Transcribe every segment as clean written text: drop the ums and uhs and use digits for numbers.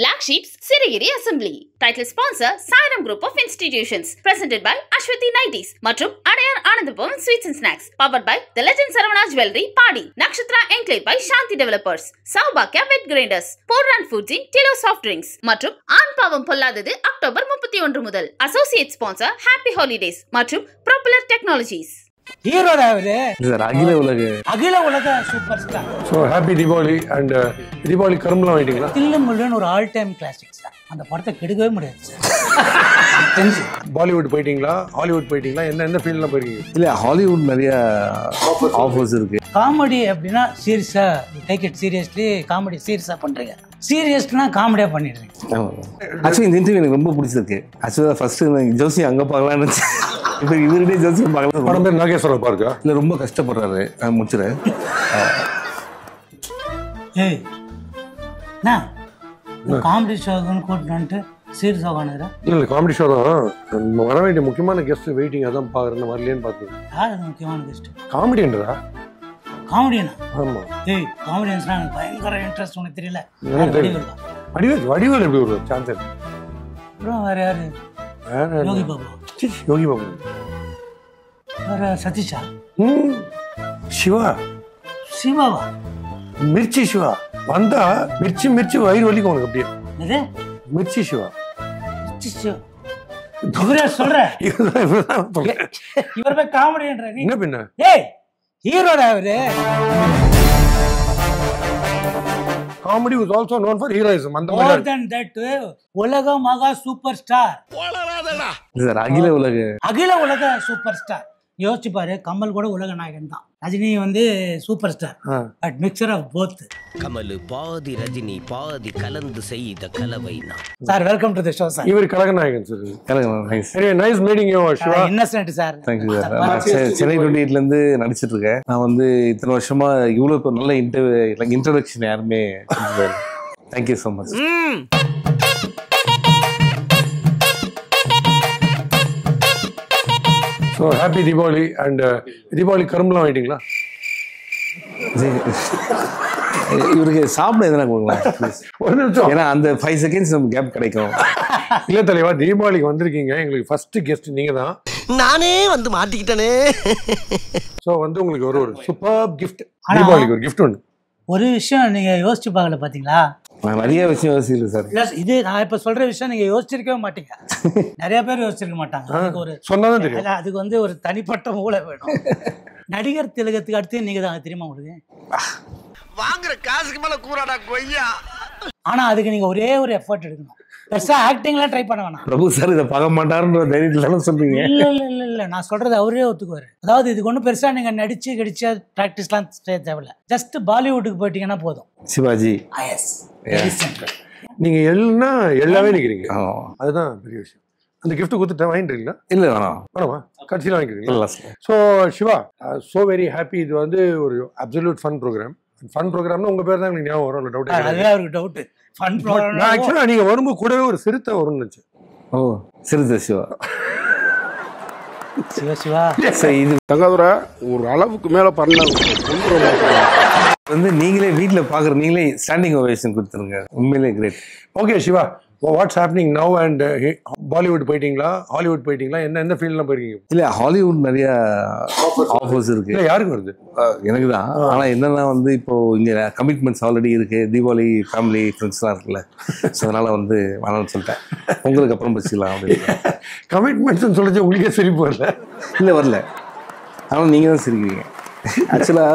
Black Sheep's Sirigiri Assembly. Title sponsor Sairam Group of Institutions. Presented by Ashwati 90s. மற்றும் Adyar Anandabhavan Sweets and Snacks. Powered by The Legend Saravana Jewelry, Padi. Nakshatra Enclave by Shanti Developers. Saubhakya Wet Grinders. Porran Foods in Tilo Soft Drinks. மற்றும் ஆண் பாவம் பொல்லாதது October 31 முதல். Associate sponsor Happy Holidays. மற்றும் Propeller Technologies. Hero அவரு sir அகில உலக super star. So happy Diwali and Diwali கரும்புலாம் வாங்கிட்டீங்களா? தில்லுமுல்லுன்னு ஒரு ஆல் டைம் கிளாசிக் சார். அந்த படத்தை கெடுக்கவே முடியாது சார். பாலிவுட் போயிட்டீங்களா? ஹாலிவுட் போயிட்டீங்களா? என்ன ஃபீல்ட்ல போயிருக்கீங்க? இல்ல ஹாலிவுட் நிறைய ஆஃபர்ஸ் இருக்கு. காமெடி அப்படின்னா சீரியஸா டேக் இட் சீரியஸ்லி, காமெடி சீரியஸா பண்றீங்க. சீரியஸ்னா காமெடியா பண்ணிடுறீங்க. ஆக்சுவலி இந்த இன்டர்வியூ எனக்கு ரொம்ப பிடிச்சிருக்கு. ஆக்சுவலா ஃபர்ஸ்ட் ஜோசி அங்க பார்க்கலாம்னு நினைச்சேன். இப்போ இவருடைய ஜோசி பார்க்கலாம். படம் பேர் நாகேஸ்வரர் பார்க்கா? இல்ல ரொம்ப கஷ்டப்படுறாரு. நான் முடிச்சிடுறேன். ஏய் நான் காமெடி ஷோக்குன்னு கூட்டிட்டு சீரியஸ் ஆகானுங்கிற இல்லை காமெடி ஷோ தான். வர வேண்டிய முக்கியமான கெஸ்ட் வெயிட்டிங் அதான் பார்க்குறேன். வரலையேன்னு பார்த்தேன். யார் அது முக்கியமான கெஸ்ட்? காமெடின்றதா? காமெடியனா? ஆமாம். ஏய் காமெடியன்ஸ்னா எனக்கு பயங்கர இன்ட்ரெஸ்ட். உனக்கு தெரியல? வடிவேல் எப்படி ஒரு சான்ஸ்? அப்புறம் வேற யாரு? யோகி பாபு. யோகி பாபு. வேற சதீஷா? சிவா. சிவாவா? மிர்ச்சி சிவா வந்தா மிர்ச்சி வயிறு வலிக்கும் உனக்கு. அப்படியே இது மிர்ச்சி சிவா. இவரே சொல்ற இவர் போய் காமெடின்ற நீ என்ன பின்ன? ஏய் ஹீரோடா அவரு. Comedy was also known for heroism. More than that, உலக மகா சூப்பர் ஸ்டார். சார் அகில உலக சூப்பர் ஸ்டார். யோசிச்சு பாரு, கமல் கூட உலக நாயகன் தான். ரஜினி வந்து super star. But mixture of both. Kamal பாதி ரஜினி பாதி கலந்து செய்த கலவை நான். Sir welcome to the show sir. இவர் கலகநாயகன் sir. Nice. Anyway, nice meeting you Shiva. Innocent sir. Thank you sir. நான் சென்னை 28ல இருந்து நடிச்சிட்டு இருக்கேன். நான் வந்து இத்தனை வருஷமா இவ்வளவு நல்ல இன்ட்ரோடக்ஷன் யாருமே கொடுத்தது. Thank you so much. So happy Diwali and Diwali கரும்புலாம் வாங்கிட்டீங்களா? இவருக்கு சாப்பிட எதனா கொடுங்களேன். ஒரு நிமிஷம். ஏன்னா அந்த 5 செகண்ட்ஸ் நம்ம கேப் கிடைக்கும். இல்ல தலைவா, தீபாவளிக்கு வந்திருக்கீங்க. எங்களுக்கு ஃபர்ஸ்ட் கெஸ்ட் நீங்க தான். நானே வந்து மாட்டிக்கிட்டனே. சோ வந்து உங்களுக்கு ஒரு சூப்பர் கிஃப்ட். தீபாவளிக்கு ஒரு கிஃப்ட் உண்டு. ஒரு விஷயம் நீங்க யோசிச்சு பார்க்கல பாத்தீங்களா? நான் நிறைய விஷயம் யோசிக்கல சார். இது நான் இப்ப சொல்ற விஷயம் நீங்க யோசிச்சிருக்கவே மாட்டீங்க. நிறைய பேர் யோசிச்சிருக்க மாட்டாங்க. அதுக்கு ஒரு சொன்னாதான் தெரியும். அதுக்கு வந்து ஒரு தனிப்பட்ட மூளை வேணும். நடிகர் திலகத்துக்கு அடுத்து நீங்க தான் தெரியுமா உங்களுக்கு? வாங்குற காசுக்கு மேல கூறாடா கொய்யா. ஆனா அதுக்கு நீங்க ஒரே ஒரு எஃபர்ட் எடுக்கணும். பெருசா ஆக்டிங்லாம் ட்ரை பண்ண வேணாம். பிரபு சார் இதை பார்க்க மாட்டாருன்ற தைரியத்துல சொல்றீங்க. இல்ல நான் சொல்றது அவரே ஒத்துக்குவாரு. அதாவது இதுக்கு ஒன்றும் பெருசா நீங்க நடிச்சு கடிச்சா பிராக்டிஸ்லாம் தேவையில்ல. ஜஸ்ட் பாலிவுட்டுக்கு போயிட்டீங்கன்னா போதும். சிவாஜி. நீங்க எல்லாமே நிக்கிறீங்க. அதுதான் பெரிய விஷயம். அந்த கிஃப்ட் கொடுத்துட்டு வாங்கிட்டீங்களா? இல்ல வேணாமா கட்சியில் வாங்கிக்கிறீங்களா? So Siva, so very happy. இது வந்து ஒரு அப்சல்யூட் ஃபன் ப்ரோக்ராம். ஃபன் ப்ரோக்ராம்னா உங்க பேர் தான் எனக்கு ஞாபகம் வரும். டவுட் அவருக்கு டவுட். ஃபன் ப்ரோக்ராம் ஆக்சுவலா நீங்க வரும்போது கூடவே ஒரு சிறுத்தை வரும்னு நினைச்சேன். ஓ சிறுத்தை சிவா. சிவா இது தங்காதுரா ஒரு அளவுக்கு மேல பண்ண வந்து நீங்களே வீட்டில் பார்க்குற நீங்களே ஸ்டாண்டிங் ஓவேஷன் கொடுத்துருங்க. உண்மையிலே great. Okay Siva, what's happening now and Bollywood போயிட்டீங்களா? ஹாலிவுட் போயிட்டீங்களா? என்ன ஃபீல்ட்லாம் போயிருக்கீங்க? இல்லை ஹாலிவுட் நிறைய ஆஃபர்ஸ் இருக்கு. இல்லை யாருக்கு வருது? எனக்கு தான். ஆனால் என்னன்னா வந்து இப்போ இங்கே கமிட்மெண்ட்ஸ் ஆல்ரெடி இருக்கு. தீபாவளி ஃபேமிலி ஃப்ரெண்ட்ஸ்லாம் இருக்குல்ல. ஸோ அதனால வந்து வேணாம்னு சொல்லிட்டேன். உங்களுக்கு அப்புறம் பசிக்கலாம் அப்படின்னு. கமிட்மெண்ட்ஸ்னு சொல்லிச்சு உங்களுக்கே சிரிப்பு வரல? இல்லை வரல. ஆனால் நீங்கள் தான் சிரிக்கிறீங்க. ஆக்சுவலா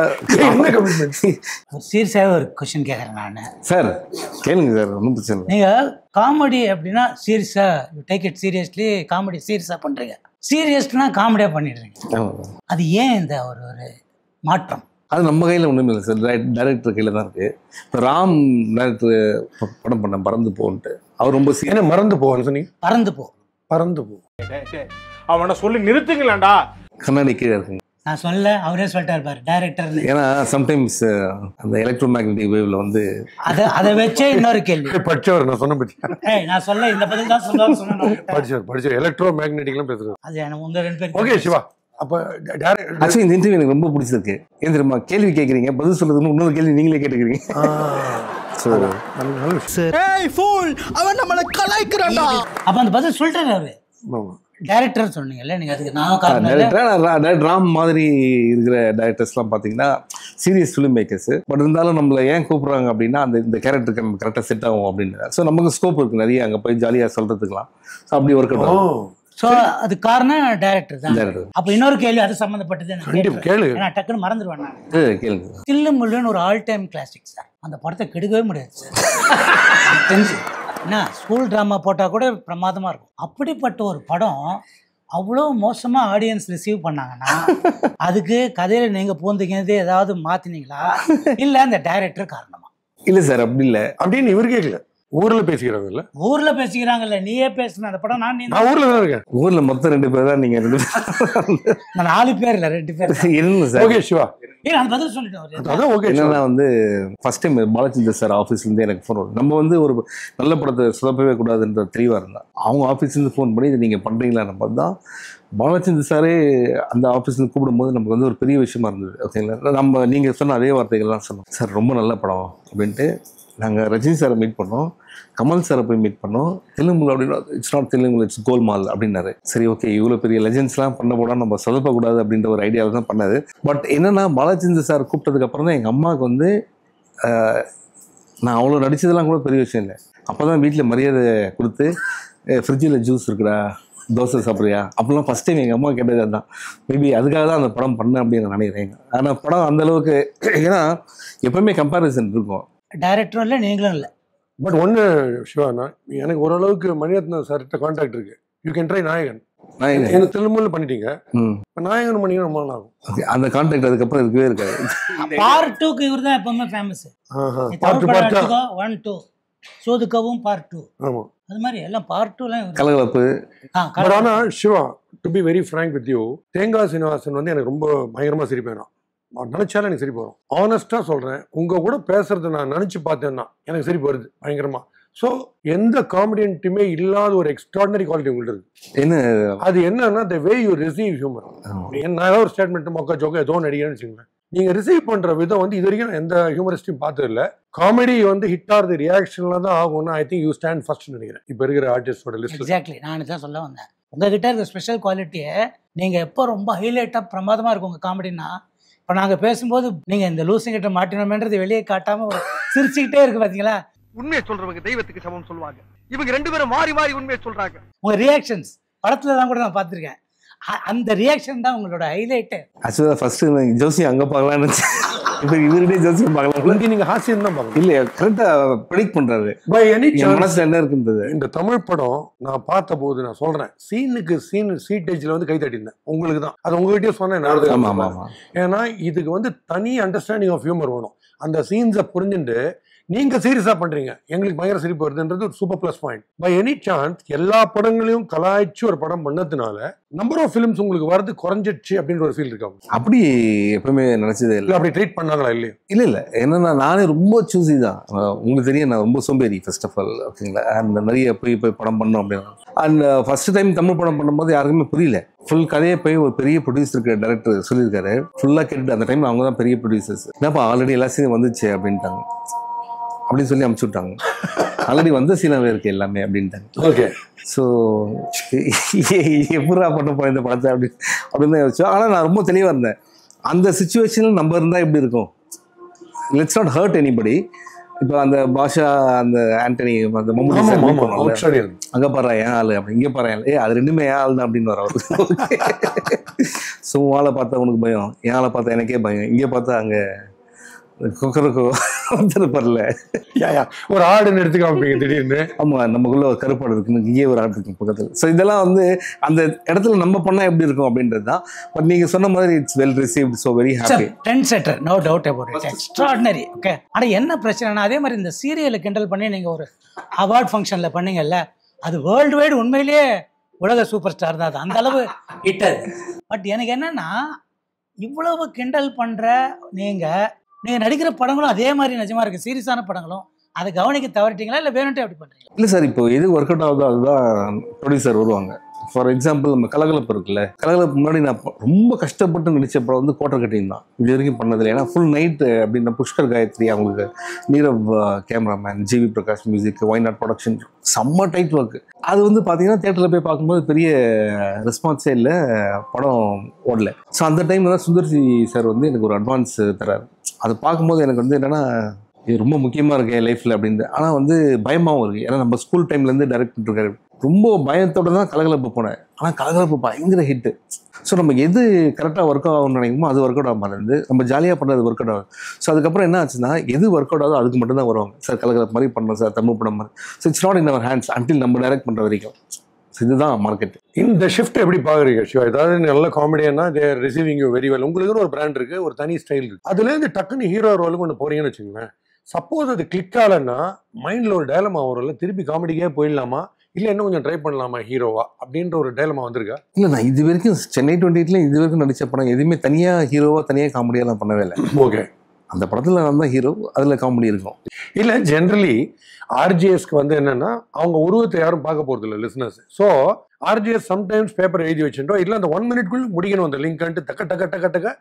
என்ன கமிட்மெண்ட்? சீரியஸாக ஒரு கொஸ்டின் கேட்குறேன் நான். சார் கேளுங்க சார், ஒன்றும் பிரச்சனை இல்லை. நீங்கள் காமெடி அப்படின்னா சீரியஸா டேக் இட் சீரியஸ்லி, காமெடி சீரியஸாக பண்ணுறீங்க. சீரியஸ்னா காமெடியாக பண்ணிடுறீங்க. அது ஏன் இந்த ஒரு மாற்றம்? அது நம்ம கையில் ஒன்றுமே இல்லை சார். டைரக்டர் கையில் தான் இருக்குது. இப்போ ராம் டைரக்டர் படம் பண்ண பறந்து போன்ட்டு அவர் ரொம்ப என்ன மறந்து போவான்னு சொன்னீங்க? பறந்து போ அவனை சொல்லி நிறுத்துங்களேன்டா. கண்ணாடி கீழே இருக்குங்க. நான் சொல்ல அவரே சொல்லிட்டாரு பாரு டைரக்டர். ஏன்னா சம்டைம்ஸ் அந்த எலக்ட்ரோ மேக்னெட்டிக் வேவ்ல வந்து அதை வச்சே இன்னொரு கேள்வி படிச்சவர் நான் சொன்ன பத்தி. நான் சொல்ல இந்த பதில் தான் சொன்னேன். படிச்சவர் எலக்ட்ரோ மேக்னெட்டிக்லாம் பேசுறது. அது எனக்கு உங்க ரெண்டு பேரும். ஓகே சிவா, அப்போ ஆக்சுவலி இந்த இன்டர்வியூ எனக்கு ரொம்ப பிடிச்சிருக்கு. ஏன் தெரியுமா? கேள்வி கேட்குறீங்க, பதில் சொல்றதுன்னு இன்னொரு கேள்வி நீங்களே கேட்டுக்கிறீங்க. ஸோ நல்ல விஷயம். ஏய் ஃபூல் அவன் நம்மள கலாய்க்கறான்டா. அப்ப அந்த பதில் சொல்லிட்டாரு அவரு. ஆமா. டைரக்டர் சொன்னீங்கல்ல நீங்க, அதுக்கு நான் காரணம் இல்ல. ராம் மாதிரி இருக்கிற டைரக்டர்ஸ்லாம் பார்த்தீங்கன்னா சீரியஸ் ஃபிலிம் மேக்கர்ஸ். பட் இருந்தாலும் நம்மளை ஏன் கூப்பிட்றாங்க அப்படின்னா இந்த கேரக்டருக்கு நம்ம கரெக்டாக செட் ஆகும் அப்படின்னு. ஸோ நமக்கு ஸ்கோப் இருக்குது நிறைய, அங்கே போய் ஜாலியாக சொல்கிறதுக்கலாம். ஸோ அப்படி ஒர்க் அவுட் ஆகும். ஸோ அது காரணம் டைரக்டர் தான். அப்போ இன்னொரு கேள்வி அது சம்மந்தப்பட்டது கேளு. நான் டக்குன்னு மறந்துடுவேன் நான். கேளுங்க. தில்லு முள்ளுன்னு ஒரு ஆல் டைம் கிளாசிக் சார். அந்த படத்தை கெடுக்கவே முடியாது சார். தெரிஞ்சு என்ன ஸ்கூல் ட்ராமா போட்டால் கூட பிரமாதமாக இருக்கும். அப்படிப்பட்ட ஒரு படம் அவ்வளோ மோசமாக ஆடியன்ஸ் ரிசீவ் பண்ணாங்கன்னா அதுக்கு கதையில் நீங்கள் பூந்துக்கிறது ஏதாவது மாற்றினீங்களா இல்லை அந்த டைரக்டர் காரணமா? இல்லை சார் அப்படி இல்லை அப்படின்னு இவர் கேட்கல. ஊர்ல பேசிக்கிறாங்கல்ல, ஊர்ல பேசிக்கிறாங்கல்ல, நீயே பேசுன அந்த படம். நான் ஊர்ல தான் இருக்கேன். ஊர்ல மொத்தம் 2 பேர் தான். நீங்க 2 பேர். நான் 4 பேர் இல்ல 2 பேர் இல்ல சார். ஓகே சிவா, நான் பதில் சொல்லிட்டேன். அதான் ஓகே. என்னன்னா வந்து ஃபர்ஸ்ட் டைம் பாலச்சந்தர் சார் ஆஃபீஸ்ல இருந்து எனக்கு ஃபோன் வரும். நம்ம வந்து ஒரு நல்ல படத்தை சொதப்பவே கூடாதுன்ற தெளிவா இருந்தா அவங்க ஆஃபீஸ்ல இருந்து ஃபோன் பண்ணி இதை நீங்க பண்றீங்களா நம்ம தான். பாலச்சந்தர் சாரே அந்த ஆஃபீஸ்ல கூப்பிடும்போது நமக்கு வந்து ஒரு பெரிய விஷயமா இருந்தது. ஓகேங்களா, நம்ம நீங்க சொன்ன அதே வார்த்தைகள்லாம் சொன்னோம். சார் ரொம்ப நல்ல படம் அப்படின்ட்டு நாங்கள் ரஜினி சாரை மீட் பண்ணோம், கமல் சாரை போய் மீட் பண்ணோம். தெலுங்கு அப்படின்னா இட்ஸ் நாட் தெலுங்கு, இட்ஸ் கோல்மால் அப்படின்னாரு. சரி ஓகே, இவ்வளோ பெரிய லெஜெண்ட்ஸ்லாம் பண்ண போனால் நம்ம சொதப்பக்கூடாது அப்படின்ற ஒரு ஐடியாவில் தான் பண்ணாது. பட் என்னென்னா பாலச்சந்தர் சார் கூப்பிட்டதுக்கு அப்புறம் தான் எங்கள் அம்மாவுக்கு வந்து நான் அவ்வளோ நடித்ததெல்லாம் கூட பெரிய விஷயம் இல்லை. அப்போ தான் வீட்டில் மரியாதை கொடுத்து ஃப்ரிட்ஜில் ஜூஸ் இருக்குடா, தோசை சாப்பிட்றியா அப்படிலாம் ஃபஸ்ட் டைம் எங்கள் அம்மா கேட்டது அதுதான். மேபி அதுக்காக தான் அந்த படம் பண்ணேன் அப்படின்னு நான் நினைக்கிறேன். ஆனால் படம் அந்தளவுக்கு, ஏன்னா எப்போவுமே கம்பேரிசன் இருக்கும். டைரக்டரும் இல்லை நீங்களும் இல்லை. பட் ஒன்று சிவானா, எனக்கு ஓரளவுக்கு மணிரத்னம் சார்கிட்ட கான்டாக்ட் இருக்கு. யூ கேன் ட்ரை நாயகன். எனக்கு தெலுங்குல பண்ணிட்டீங்க, நாயகன் பண்ணிக்க ரொம்ப நாள் ஆகும். அந்த கான்டாக்ட் அதுக்கப்புறம் இருக்கவே இருக்காது. பார்ட் 2க்கு இவர் தான் எப்பவுமே ஃபேமஸ். Part 1 2 சோதுக்கவும் part 2. ஆமா, அது மாதிரி எல்லாம் பார்ட் 2லாம் கலகலப்பு. ஆனா Siva, to be very frank with you, Thengai Srinivasan வந்து எனக்கு ரொம்ப பயங்கரமா சிரிப்பேன். நினைச்சாலும் எனக்கு சிரிப்பு வரும். ஆனஸ்டா சொல்றேன், உங்க கூட பேசுறது நான் நினைச்சு பார்த்தேன்னா எனக்கு சிரிப்பு வருது பயங்கரமா. ஸோ எந்த காமெடியன்ட்டுமே இல்லாத ஒரு எக்ஸ்ட்ராடினரி குவாலிட்டி உங்கள்ட்ட இருக்கு. என்ன அது என்னன்னா, த வே யூ ரிசீவ் ஹியூமர். நான் ஏதாவது ஒரு ஸ்டேட்மெண்ட் மொக்க ஜோக்க ஏதோ நடிக்கிறேன்னு வச்சுக்கோங்களேன், நீங்க ரிசீவ் பண்ற விதம் வந்து இது வரைக்கும் எந்த ஹியூமரிஸ்டையும் பார்த்தது இல்லை. காமெடி வந்து ஹிட் ஆகிறது ரியாக்ஷன்ல தான் ஆகும்னா I think you stand first நினைக்கிறேன் இப்போ இருக்கிற ஆர்டிஸ்டோட லிஸ்ட். எக்ஸாக்ட்லி, நான் தான் சொல்ல வந்தேன். உங்ககிட்ட இருக்க ஸ்பெஷல் குவாலிட்டியை நீங்க எப்போ ரொம்ப ஹைலைட்டாக பிரமாதமா இருக்கும் உங்க காமெடினா, இப்போ நாங்கள் பேசும்போது நீங்கள் இந்த லூசுங்கிட்ட மாட்டினோமேன்றது வெளியே காட்டாமல் சிரிச்சுக்கிட்டே இருக்கு பார்த்தீங்களா. உண்மையை சொல்றவங்க தெய்வத்துக்கு சமம் சொல்லுவாங்க. இவங்க 2 பேரும் மாறி மாறி உண்மையை சொல்றாங்க. உங்கள் ரியாக்ஷன்ஸ் படத்தில் தான் கூட நான் பார்த்துருக்கேன். அந்த ரியாக்ஷன் தான் உங்களோட ஹைலைட்டு. ஆக்சுவலாக ஃபர்ஸ்ட் ஜோசி அங்கே பார்க்கலான்னு இப்போ இவருடைய ஜோசி பார்க்கலாம். நீங்க ஹாஸ்யம் தான் பார்க்கணும். இல்லையா, கரெக்டாக ப்ரெடிக்ட் பண்ணுறாரு. பை எனி மனசில் என்ன இருக்குன்றது. இந்த தமிழ் படம் நான் பார்த்த போது நான் சொல்றேன், சீனுக்கு சீன் சீட்டேஜ்ல வந்து கை தட்டியிருந்தேன். உங்களுக்கு தான் அது உங்ககிட்டயே சொன்னேன். ஏன்னா இதுக்கு வந்து தனி அண்டர்ஸ்டாண்டிங் ஆஃப் ஹியூமர் வேணும். அந்த சீன்ஸை புரிஞ்சுட்டு நீங்க சீரியஸா பண்றீங்க, எங்களுக்கு பயங்கர சிரிப்பு வருதுன்றது ஒரு super plus point. By any chance எல்லா படங்களையும் கலாய்ச்சி ஒரு படம் பண்ணதுனால நம்பர் ஆஃப் ஃபிலிம்ஸ் உங்களுக்கு வரது குறைஞ்சிடுச்சு அப்படின்ற ஒரு ஃபீல் இருக்காங்க? அப்படி எப்பவுமே நினைச்சதே இல்லை. அப்படி ட்ரீட் பண்ணாங்களா? இல்லையா, இல்லை என்னன்னா நானே ரொம்ப சூஸி தான். உங்களுக்கு தெரியும், நான் ரொம்ப சோம்பேறி ஃபர்ஸ்ட் ஆஃப் ஆல். ஓகேங்களா, அந்த நிறைய போய் படம் பண்ணோம் அப்படின்னா. அண்ட் ஃபர்ஸ்ட் டைம் தமிழ் படம் பண்ணும்போது யாருக்குமே புரியல. ஃபுல் கதையை போய் ஒரு பெரிய ப்ரொடியூசருக்கு டைரக்டர் சொல்லியிருக்காரு. ஃபுல்லாக கேட்டுட்டு அந்த டைம் அவங்க தான் பெரிய ப்ரொடியூசர்ஸ். என்னப்பா ஆல்ரெடி எல்லா சீனும் வந்துச்சு அப்படின்ட்டாங்க அப்படின்னு சொல்லி அமுச்சு விட்டாங்க. ஆல்ரெடி வந்த சீனாவே இருக்கு எல்லாமே அப்படின்ட்டாங்க. ஓகே, ஸோ எப்படா பண்ண போய் இந்த படத்தை அப்படின்னு தான் யோசிச்சோம். ஆனால் நான் ரொம்ப தெளிவாக இருந்தேன், அந்த சுச்சுவேஷனில் நம்ம இருந்தால் எப்படி இருக்கும். Let's not hurt anybody. இப்போ அந்த பாஷா, அந்த ஆண்டனி, அந்த மம்மூட்டி அங்கே பாரு என் ஆள் அப்படி, இங்கே பாரு அது 2மே என் ஆள் தான் அப்படின்னு வர அவரு. ஸோ ஆளை பார்த்தா உனக்கு பயம், என் ஆளை பார்த்தா எனக்கே பயம், இங்கே பார்த்தா அங்கே கொக்கரக்கோ வந்துருப்பார்ல, ஒரு ஆடுன்னு எடுத்துக்காம திடீர்னு. ஆமா, நமக்குள்ள ஒரு கருப்பாடு இருக்குன்னு இங்கே ஒரு ஆடு இருக்கு பக்கத்தில். ஸோ இதெல்லாம் வந்து அந்த இடத்துல நம்ம பண்ணால் எப்படி இருக்கும் அப்படின்றது தான். பட் நீங்கள் சொன்ன மாதிரி it's well received, so very happy. Trend setter, no doubt about it, extraordinary. Okay, ஆனால் என்ன பிரச்சனைனா, அதே மாதிரி இந்த சீரியலை கிண்டல் பண்ணி நீங்கள் ஒரு அவார்ட் ஃபங்க்ஷனில் பண்ணீங்கல்ல, அது வேர்ல்டு வைடு உண்மையிலேயே உலக சூப்பர் ஸ்டார் தான். அது அந்த அளவு ஹிட்டர். பட் எனக்கு என்னன்னா, இவ்வளவு கிண்டல் பண்ணுற நீங்கள் நடிக்கிற படங்களும் அதே மாதிரி நிஜமா இருக்கு, சீரியஸான படங்களும். அதை கவனிக்க தவறிட்டீங்களா இல்லை வேணும்ட்டே அப்படி பண்ணுறீங்களா? இல்லை சார், இப்போ எது ஒர்க் அவுட் ஆகுதோ அதுதான் ப்ரொடியூசர் வருவாங்க. ஃபார் எக்ஸாம்பிள் நம்ம கலகலப்பு இருக்குல்ல, கலகலப்பு முன்னாடி நான் ரொம்ப கஷ்டப்பட்டு நடிச்ச படம் வந்து கோட்டர் கட்டிங் தான் இது வரைக்கும் பண்ணதில்லை. ஏன்னா ஃபுல் நைட்டு அப்படின்னா புஷ்கர் காயத்ரி, அவங்களுக்கு Nirav cameraman, GV Prakash music, Y not production, செம்ம டைட் ஒர்க். அது வந்து பார்த்தீங்கன்னா தியேட்டரில் போய் பார்க்கும்போது பெரிய ரெஸ்பான்ஸே இல்லை, படம் ஓடல. ஸோ அந்த டைமில் தான் சுந்தர்சி சார் வந்து எனக்கு ஒரு அட்வான்ஸ் தராரு. அதை பார்க்கும்போது எனக்கு வந்து என்னென்னா இது ரொம்ப முக்கியமாக இருக்கு என் லைஃப்பில் அப்படின்னு. ஆனால் வந்து பயமாகவும் இருக்குது. ஏன்னா நம்ம ஸ்கூல் டைம்லேருந்து டைரக்ட் பண்ணிருக்காரு. ரொம்ப பயத்தோட தான் கலகலப்பு போனேன். ஆனால் கலகலப்பு பயங்கர ஹிட்டு. ஸோ நம்ம எது கரெக்டாக ஒர்க் ஆகும்னு நினைக்குமோ அது ஒர்க் அவுட் ஆக மாட்டேங்குது. நம்ம ஜாலியாக பண்ணுறது ஒர்க் அவுட் ஆகும். ஸோ அதுக்கப்புறம் என்ன ஆச்சுன்னா எது ஒர்க் அவுட் ஆகுதோ அதுக்கு மட்டும் தான் வருவாங்க. சார் கலகலப்பு மாதிரி பண்ணணும் சார், தமிழ் படம் மாதிரி. So it's not in our hands until நம்ம டைரக்ட் பண்ணுற வரைக்கும். இதுதான் மார்க்கெட். இந்த ஷிஃப்ட் எப்படி பாக்குறீங்க சிவா? ஏதாவது நல்ல காமெடியானா they are receiving you very well. உங்களுக்கு ஒரு பிராண்ட் இருக்கு, ஒரு தனி ஸ்டைல் இருக்கு. அதுலேருந்து டக்குன்னு ஹீரோ ரோலுக்கு ஒன்று போறீங்கன்னு வச்சுக்கோங்களேன். சப்போஸ் அது கிளிக் ஆகலன்னா மைண்ட்ல ஒரு டயலமா வரும்ல, திருப்பி காமெடிக்கே போயிடலாமா இல்லை இன்னும் கொஞ்சம் ட்ரை பண்ணலாமா ஹீரோவா அப்படின்ற ஒரு டயலமா வந்திருக்கா? இல்லை, நான் இது வரைக்கும் சென்னை 28ல இது வரைக்கும் நடித்த படம் எதுவுமே தனியாக ஹீரோவா தனியாக காமெடியெல்லாம் பண்ணவே இல்லை. ஓகே, அந்த படத்தில் நான் தான் ஹீரோ, அதில் காமெடி இருக்கும். இல்லை ஜென்ரலி ஆர்ஜிஎஸ்க்கு வந்து என்னன்னா அவங்க உருவத்தை யாரும் பார்க்க போறது இல்லை listeners. So RGS sometimes paper எழுதி வச்சுட்டோம், இல்லை அந்த 1 minute முடிக்கணும் அந்த லிங்க் டக்க டக்க டக்க டக்க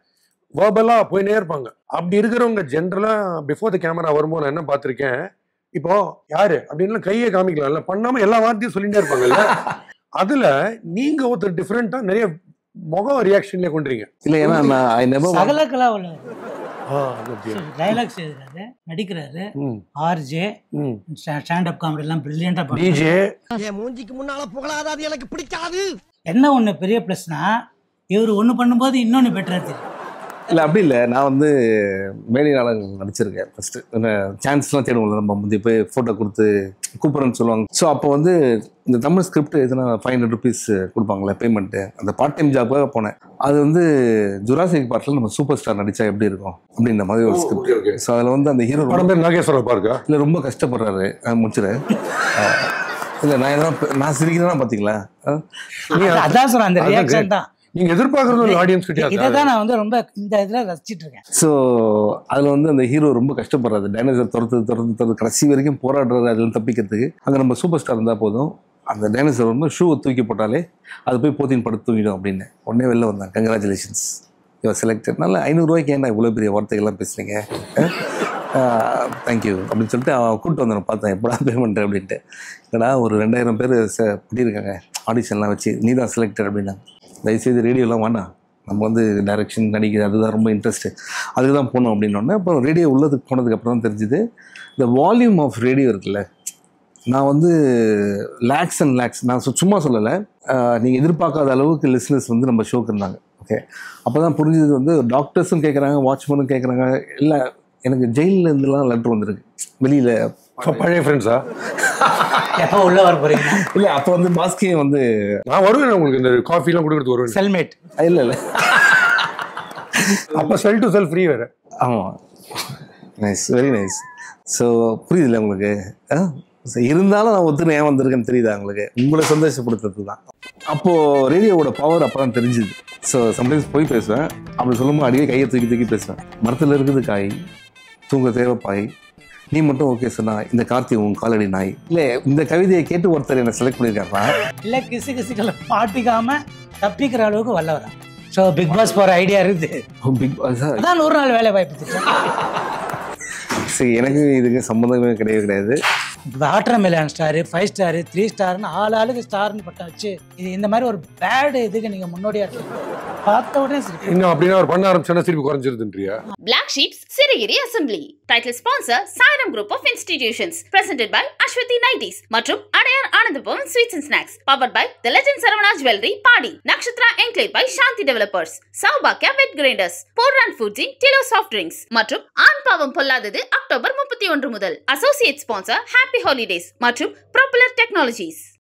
வேர்பலா போயினே இருப்பாங்க. அப்படி இருக்கிறவங்க ஜென்ரலா பிஃபோர் த கேமரா வரும்போது நான் என்ன பார்த்திருக்கேன், இப்போ யாரு அப்படின்னு கையை காமிக்கலாம்ல, பண்ணாம எல்லா வார்த்தையும் சொல்லிட்டே இருப்பாங்கல்ல. அதுல நீங்க ஒருத்தர் டிஃபரெண்டா நிறைய முக ரியாக்ஷன்ல கொண்டுறீங்க. இல்லை, ஏன்னா நான் சகலகலா டைலாக்ஸ் எழுதுறாரு, நடிக்கிறாரு, ஆர்ஜே, ஸ்டாண்ட் அப் காமெடி எல்லாம் பிரில்லியண்டா டிஜே. மூஞ்சிக்கு முன்னால புகழாத, அது எனக்கு பிடிக்காது. என்ன ஒண்ணு பெரிய பிளஸ்னா இவர் ஒண்ணு பண்ணும்போது இன்னொன்னு பெட்டரா தெரியும். இல்லை அப்படி இல்லை, நான் வந்து மேடை நாடகங்கள் நடிச்சிருக்கேன். ஃபஸ்ட்டு சான்ஸ்லாம் தேடுவோம்ல, நம்ம வந்து போய் ஃபோட்டோ கொடுத்து கூப்பிட்றேன்னு சொல்லுவாங்க. ஸோ அப்போ வந்து இந்த தமிழ் ஸ்கிரிப்ட் எதுனா 500 rupees கொடுப்பாங்களே பேமெண்ட்டு, அந்த பார்ட் டைம் ஜாப்பாக போனேன். அது வந்து ஜுராசிக் பார்ட்டில் நம்ம சூப்பர் ஸ்டார் நடித்தா எப்படி இருக்கும் அப்படின்ற மாதிரி ஒரு ஸ்கிரிப்ட். ஸோ அதில் வந்து அந்த ஹீரோ படம் பேர் நாகேஸ்வர பார்க்கா இல்லை ரொம்ப கஷ்டப்படுறாரு, முடிச்சிடறேன். இல்லை நான் சிரிக்கிறேன்னா பார்த்தீங்களா, அதான் சொல்றேன், அந்த ரியாக்ஷன் தான் நீங்க எதிர்பார்க்கறது ஆடியன்ஸ் கிட்ட. இதான் நான் வந்து ரொம்ப இந்த இதுல ரசிச்சிட்டு இருக்கேன். ஸோ அதில் வந்து அந்த ஹீரோ ரொம்ப கஷ்டப்படுறாரு, டைனோசர் துரத்து கடைசி வரைக்கும் போராடுறாரு அதில் தப்பிக்கிறதுக்கு. அங்கே நம்ம சூப்பர் ஸ்டார் இருந்தால் போதும், அந்த டைனோசர் வந்து ஷூவை தூக்கி போட்டாலே அது போய் போத்தின் படுத்து தூங்கிடும் அப்படின்னு. உடனே வெளில வந்தேன், கங்க்ராச்சுலேஷன்ஸ் யுவர் செலக்டட். நல்லா 500 ரூபாய்க்கு ஏன்னா இவ்வளோ பெரிய வார்த்தைகள்லாம் பேசுறீங்க, தேங்க்யூ அப்படின்னு சொல்லிட்டு அவன் கூப்பிட்டு வந்தேன். பார்த்தேன் எப்படா பேமெண்ட் அப்படின்ட்டு. ஏன்னா ஒரு 2000 பேர் பண்ணியிருக்காங்க ஆடிஷன்லாம் வச்சு, நீ தான் செலக்டட் அப்படின்னா. தயவுசெய்து ரேடியோலாம் வேணாம், நம்ம வந்து டைரக்ஷன் நடிக்கிறது அதுதான் ரொம்ப இன்ட்ரெஸ்ட்டு, அதுக்கு தான் போகணும் அப்படின்னோடனே அப்புறம் ரேடியோ உள்ளதுக்கு போனதுக்கப்புறம் தான் தெரிஞ்சுது இந்த வால்யூம் ஆஃப் ரேடியோ இருக்குல்ல. நான் வந்து லேக்ஸ் அண்ட் லேக்ஸ், நான் சும்மா சொல்லலை, நீங்கள் எதிர்பார்க்காத அளவுக்கு லிஸ்னஸ் வந்து நம்ம ஷோக்கு இருந்தாங்க. ஓகே, அப்போ தான் புரிஞ்சது வந்து டாக்டர்ஸும் கேட்குறாங்க, வாட்ச்மேனும் கேட்குறாங்க. இல்லை, எனக்கு ஜெயிலில் இருந்துலாம் லெட்டர் வந்துருக்கு வெளியில். பழைய ஃப்ரெண்ட்ஸா? எப்போ உள்ள வர போறீங்க? இல்லை, அப்போ வந்து மாஸ்கே வந்து நான் வருவேன் உங்களுக்கு இந்த காஃபிலாம் கொடுக்குறது வருவேன். செல்மேட் இல்லை அப்போ செல் டு செல் ஃப்ரீ வேறு. ஆமாம், நைஸ், வெரி நைஸ். ஸோ புரியுதுல்ல உங்களுக்கு? இருந்தாலும் நான் ஒத்துன்னு ஏன் வந்திருக்கேன்னு தெரியுதா உங்களுக்கு? உங்களை சந்தோஷப்படுத்துறது தான். அப்போது ரேடியோவோட பவர் அப்போ தான் தெரிஞ்சுது. ஸோ சம்டைம்ஸ் போய் பேசுவேன், அப்படி சொல்லும்போது அடிக்கடி கையை தூக்கி தூக்கி பேசுவேன். மரத்தில் இருக்குது காய், தூங்க தேவைப்பாய், நீ மட்டும் ஓகே சொன்னா இந்த கார்த்தி உன் காலடி நாய். இல்லை, இந்த கவிதையை கேட்டு ஒருத்தர் என்னை செலக்ட் பண்ணியிருக்காருனா இல்லை கிசு கிசுக்களை பாட்டிக்காம தப்பிக்கிற அளவுக்கு வல்லவரா. ஸோ பிக் பாஸ் போகிற ஐடியா இருக்குது. பிக் பாஸ் அதான் 100 நாள் வேலை வாய்ப்பு. சரி, எனக்கு இதுக்கு சம்மந்தமே கிடையாது. வாட்டர் மெலன் ஸ்டாரு, 5 ஸ்டாரு, 3 ஸ்டார்னு ஆளுக்கு ஸ்டார்னு பட்டம் வச்சு இது இந்த மாதிரி ஒரு பேட் இதுக்கு நீங்க முன்னோடியா இருக்கீங்க. பார்த்த உடனே சரி, இன்னும் அப்படின்னா ஒரு பண்ண ஆரம்பிச்சா திருப்பி குறைஞ்சிருதுன்றியா? Black Sheep Sirigiri Assembly. Title sponsor Sairam Group of Institutions. Presented by Ashwathi Nighties மற்றும் Adyar Anandabhavan Sweets and Snacks. Powered by The Legend Saravana Jewelry, Padi. Nakshatra Enclave by Shanti Developers. Saubhakya Wet Grinders. Porran Foods in Tilo Soft Drinks. மற்றும் ஆண் பாவம் பொல்லாதது October 31 முதல். Associate sponsor Happy Holidays மற்றும் Propeller Technologies.